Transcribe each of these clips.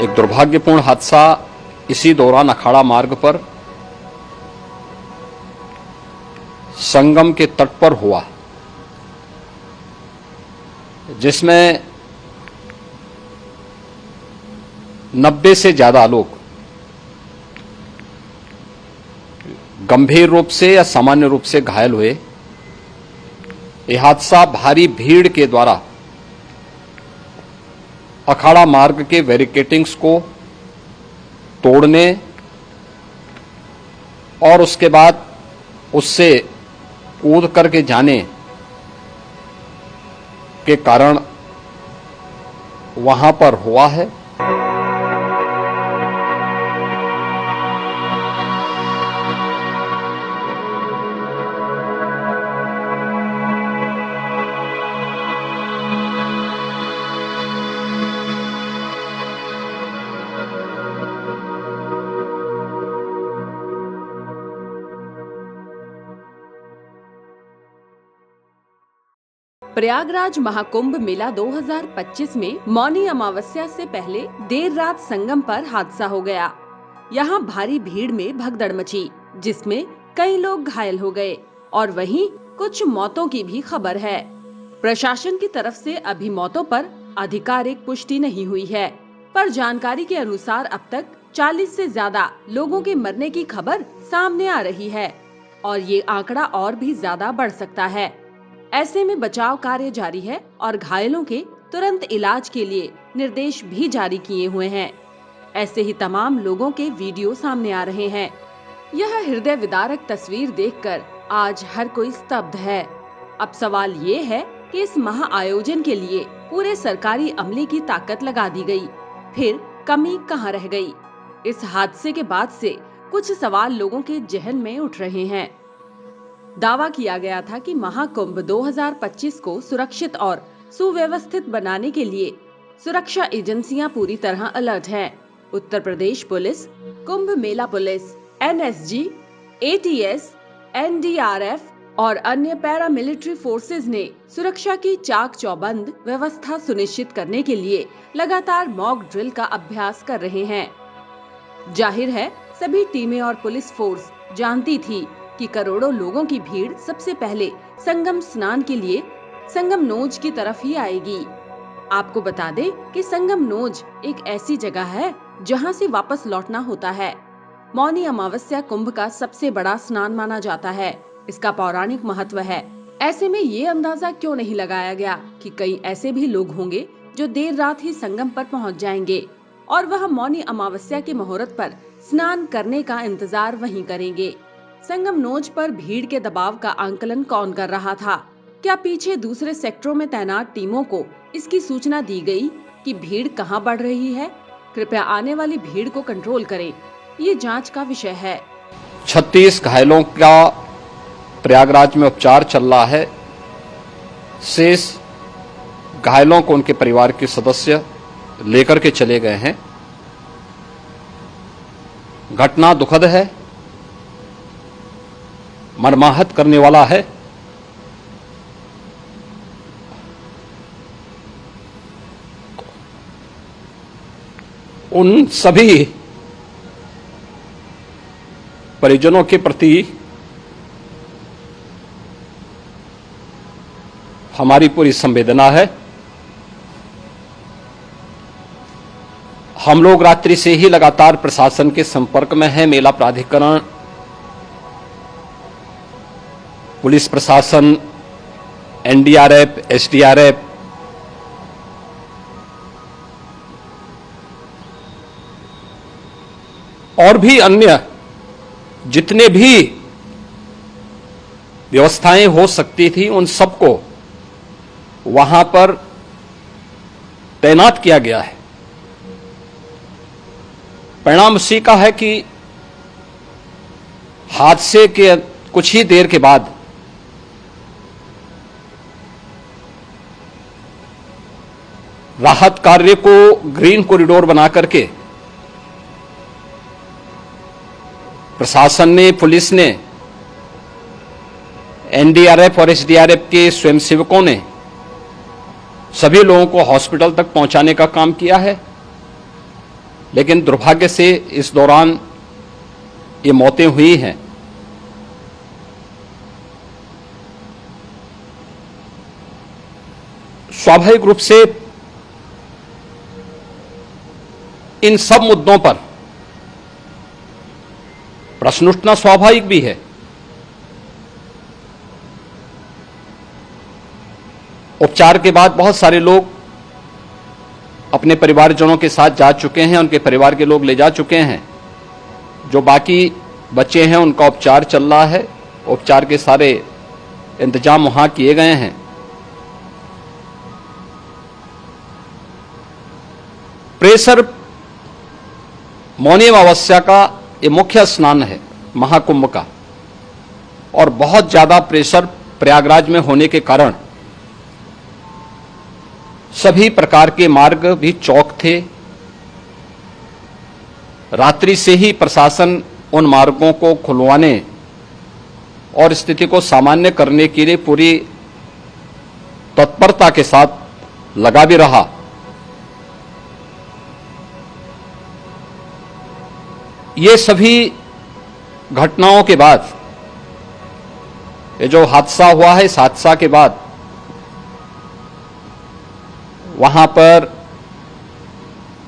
एक दुर्भाग्यपूर्ण हादसा इसी दौरान अखाड़ा मार्ग पर संगम के तट पर हुआ, जिसमें 90 से ज्यादा लोग गंभीर रूप से या सामान्य रूप से घायल हुए। यह हादसा भारी भीड़ के द्वारा अखाड़ा मार्ग के बैरिकेडिंग्स को तोड़ने और उसके बाद उससे कूद करके जाने के कारण वहां पर हुआ है। प्रयागराज महाकुंभ मेला 2025 में मौनी अमावस्या से पहले देर रात संगम पर हादसा हो गया। यहाँ भारी भीड़ में भगदड़ मची, जिसमें कई लोग घायल हो गए और वहीं कुछ मौतों की भी खबर है। प्रशासन की तरफ से अभी मौतों पर आधिकारिक पुष्टि नहीं हुई है, पर जानकारी के अनुसार अब तक 40 से ज्यादा लोगों के मरने की खबर सामने आ रही है और ये आंकड़ा और भी ज्यादा बढ़ सकता है। ऐसे में बचाव कार्य जारी है और घायलों के तुरंत इलाज के लिए निर्देश भी जारी किए हुए हैं। ऐसे ही तमाम लोगों के वीडियो सामने आ रहे हैं। यह हृदय विदारक तस्वीर देखकर आज हर कोई स्तब्ध है। अब सवाल ये है कि इस महा आयोजन के लिए पूरे सरकारी अमले की ताकत लगा दी गई, फिर कमी कहाँ रह गई? इस हादसे के बाद से कुछ सवाल लोगों के जहन में उठ रहे हैं। दावा किया गया था कि महाकुंभ 2025 को सुरक्षित और सुव्यवस्थित बनाने के लिए सुरक्षा एजेंसियां पूरी तरह अलर्ट हैं। Uttar Pradesh police, Kumbh Mela police, NSG, ATS, NDRF और अन्य पैरामिलिट्री फोर्सेज ने सुरक्षा की चाक चौबंद व्यवस्था सुनिश्चित करने के लिए लगातार मॉक ड्रिल का अभ्यास कर रहे हैं। जाहिर है, सभी टीमें और पुलिस फोर्स जानती थी कि करोड़ों लोगों की भीड़ सबसे पहले संगम स्नान के लिए संगम नोज की तरफ ही आएगी। आपको बता दें कि संगम नोज एक ऐसी जगह है जहां से वापस लौटना होता है। मौनी अमावस्या कुंभ का सबसे बड़ा स्नान माना जाता है। इसका पौराणिक महत्व है। ऐसे में ये अंदाजा क्यों नहीं लगाया गया कि कई ऐसे भी लोग होंगे जो देर रात ही संगम पर पहुंच जाएंगे और वह मौनी अमावस्या के मुहूर्त पर स्नान करने का इंतजार वहीं करेंगे। संगम नोज पर भीड़ के दबाव का आंकलन कौन कर रहा था? क्या पीछे दूसरे सेक्टरों में तैनात टीमों को इसकी सूचना दी गई कि भीड़ कहां बढ़ रही है? कृपया आने वाली भीड़ को कंट्रोल करें, ये जांच का विषय है। 36 घायलों का प्रयागराज में उपचार चल रहा है। शेष घायलों को उनके परिवार के सदस्य लेकर के चले गए हैं। घटना दुखद है, मर्माहत करने वाला है। उन सभी परिजनों के प्रति हमारी पूरी संवेदना है। हम लोग रात्रि से ही लगातार प्रशासन के संपर्क में हैं। मेला प्राधिकरण, पुलिस प्रशासन, एनडीआरएफ, एसडीआरएफ और भी अन्य जितने भी व्यवस्थाएं हो सकती थी, उन सबको वहां पर तैनात किया गया है। परिणाम उसी का है कि हादसे के कुछ ही देर के बाद राहत कार्य को ग्रीन कॉरिडोर बना करके प्रशासन ने, पुलिस ने, एनडीआरएफ और एसडीआरएफ के स्वयंसेवकों ने सभी लोगों को हॉस्पिटल तक पहुंचाने का काम किया है। लेकिन दुर्भाग्य से इस दौरान ये मौतें हुई हैं। स्वाभाविक रूप से इन सब मुद्दों पर प्रश्न उठना स्वाभाविक भी है। उपचार के बाद बहुत सारे लोग अपने परिवारजनों के साथ जा चुके हैं, उनके परिवार के लोग ले जा चुके हैं। जो बाकी बच्चे हैं उनका उपचार चल रहा है, उपचार के सारे इंतजाम वहां किए गए हैं। प्रेशर मौनी अमावस्या का ये मुख्य स्नान है महाकुंभ का, और बहुत ज्यादा प्रेशर प्रयागराज में होने के कारण सभी प्रकार के मार्ग भी चौक थे। रात्रि से ही प्रशासन उन मार्गों को खुलवाने और स्थिति को सामान्य करने के लिए पूरी तत्परता के साथ लगा भी रहा। ये सभी घटनाओं के बाद, ये जो हादसा हुआ है, इस हादसा के बाद वहां पर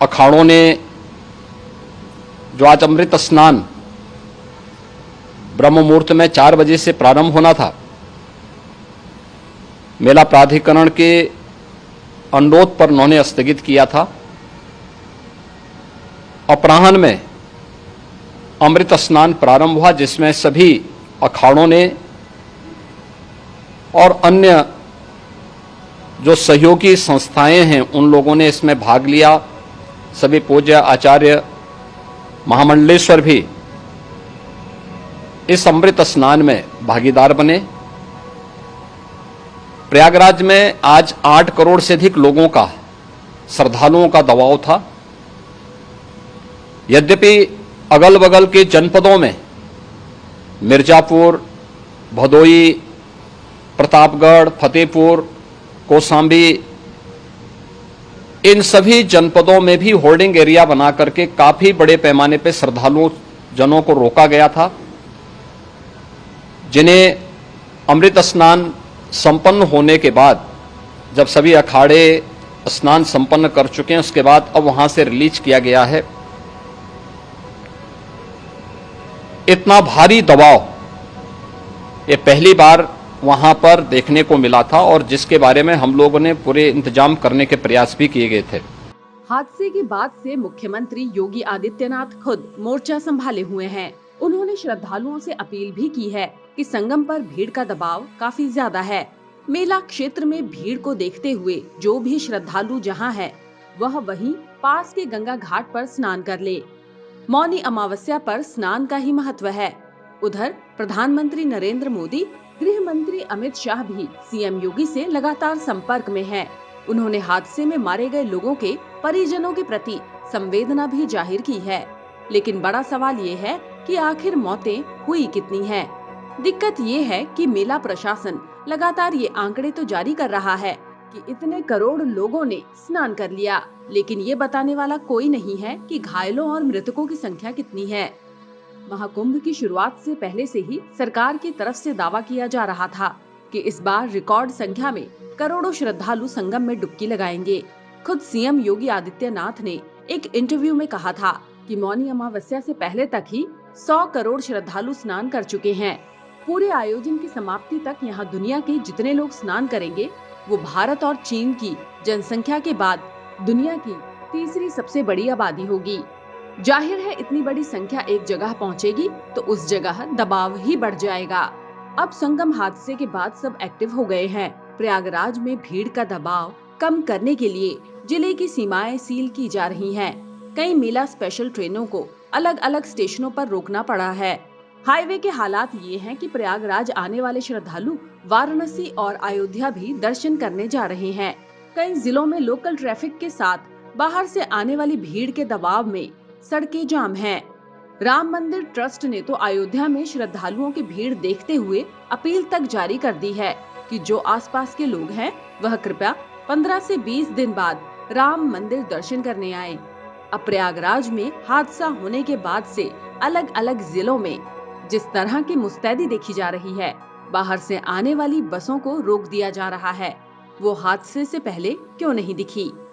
अखाड़ों ने जो आज अमृत स्नान ब्रह्म मुहूर्त में 4 बजे से प्रारंभ होना था, मेला प्राधिकरण के अनुरोध पर उन्होंने स्थगित किया था। अपराह्न में अमृत स्नान प्रारंभ हुआ, जिसमें सभी अखाड़ों ने और अन्य जो सहयोगी संस्थाएं हैं उन लोगों ने इसमें भाग लिया। सभी पूज्य आचार्य महामंडलेश्वर भी इस अमृत स्नान में भागीदार बने। प्रयागराज में आज 8 करोड़ से अधिक लोगों का, श्रद्धालुओं का दबाव था। यद्यपि अगल बगल के जनपदों में मिर्जापुर, भदोई, प्रतापगढ़, फतेहपुर, कौशाम्बी, इन सभी जनपदों में भी होल्डिंग एरिया बना करके काफी बड़े पैमाने पर श्रद्धालुओं जनों को रोका गया था, जिन्हें अमृत स्नान संपन्न होने के बाद, जब सभी अखाड़े स्नान संपन्न कर चुके हैं, उसके बाद अब वहां से रिलीज किया गया है। इतना भारी दबाव ये पहली बार वहां पर देखने को मिला था, और जिसके बारे में हम लोगों ने पूरे इंतजाम करने के प्रयास भी किए गए थे। हादसे के बाद से मुख्यमंत्री योगी आदित्यनाथ खुद मोर्चा संभाले हुए हैं। उन्होंने श्रद्धालुओं से अपील भी की है कि संगम पर भीड़ का दबाव काफी ज्यादा है। मेला क्षेत्र में भीड़ को देखते हुए जो भी श्रद्धालु जहां है, वह वहीं पास के गंगा घाट पर स्नान कर ले। मौनी अमावस्या पर स्नान का ही महत्व है। उधर प्रधानमंत्री नरेंद्र मोदी, गृह मंत्री अमित शाह भी सीएम योगी से लगातार संपर्क में हैं। उन्होंने हादसे में मारे गए लोगों के परिजनों के प्रति संवेदना भी जाहिर की है। लेकिन बड़ा सवाल ये है कि आखिर मौतें हुई कितनी हैं? दिक्कत ये है कि मेला प्रशासन लगातार ये आंकड़े तो जारी कर रहा है कि इतने करोड़ लोगों ने स्नान कर लिया, लेकिन ये बताने वाला कोई नहीं है कि घायलों और मृतकों की संख्या कितनी है। महाकुंभ की शुरुआत से पहले से ही सरकार की तरफ से दावा किया जा रहा था कि इस बार रिकॉर्ड संख्या में करोड़ों श्रद्धालु संगम में डुबकी लगाएंगे। खुद सीएम योगी आदित्यनाथ ने एक इंटरव्यू में कहा था कि मौनी अमावस्या से पहले तक ही 100 करोड़ श्रद्धालु स्नान कर चुके हैं। पूरे आयोजन की समाप्ति तक यहाँ दुनिया के जितने लोग स्नान करेंगे, वो भारत और चीन की जनसंख्या के बाद दुनिया की तीसरी सबसे बड़ी आबादी होगी। जाहिर है इतनी बड़ी संख्या एक जगह पहुंचेगी तो उस जगह दबाव ही बढ़ जाएगा। अब संगम हादसे के बाद सब एक्टिव हो गए हैं। प्रयागराज में भीड़ का दबाव कम करने के लिए जिले की सीमाएं सील की जा रही हैं। कई मेला स्पेशल ट्रेनों को अलग अलग स्टेशनों पर रोकना पड़ा है। हाईवे के हालात ये हैं कि प्रयागराज आने वाले श्रद्धालु वाराणसी और अयोध्या भी दर्शन करने जा रहे हैं। कई जिलों में लोकल ट्रैफिक के साथ बाहर से आने वाली भीड़ के दबाव में सड़कें जाम हैं। राम मंदिर ट्रस्ट ने तो अयोध्या में श्रद्धालुओं की भीड़ देखते हुए अपील तक जारी कर दी है कि जो आसपास के लोग हैं वह कृपया 15 से 20 दिन बाद राम मंदिर दर्शन करने आए। अब प्रयागराज में हादसा होने के बाद से अलग अलग जिलों में जिस तरह की मुस्तैदी देखी जा रही है, बाहर से आने वाली बसों को रोक दिया जा रहा है, वो हादसे से पहले क्यों नहीं दिखी।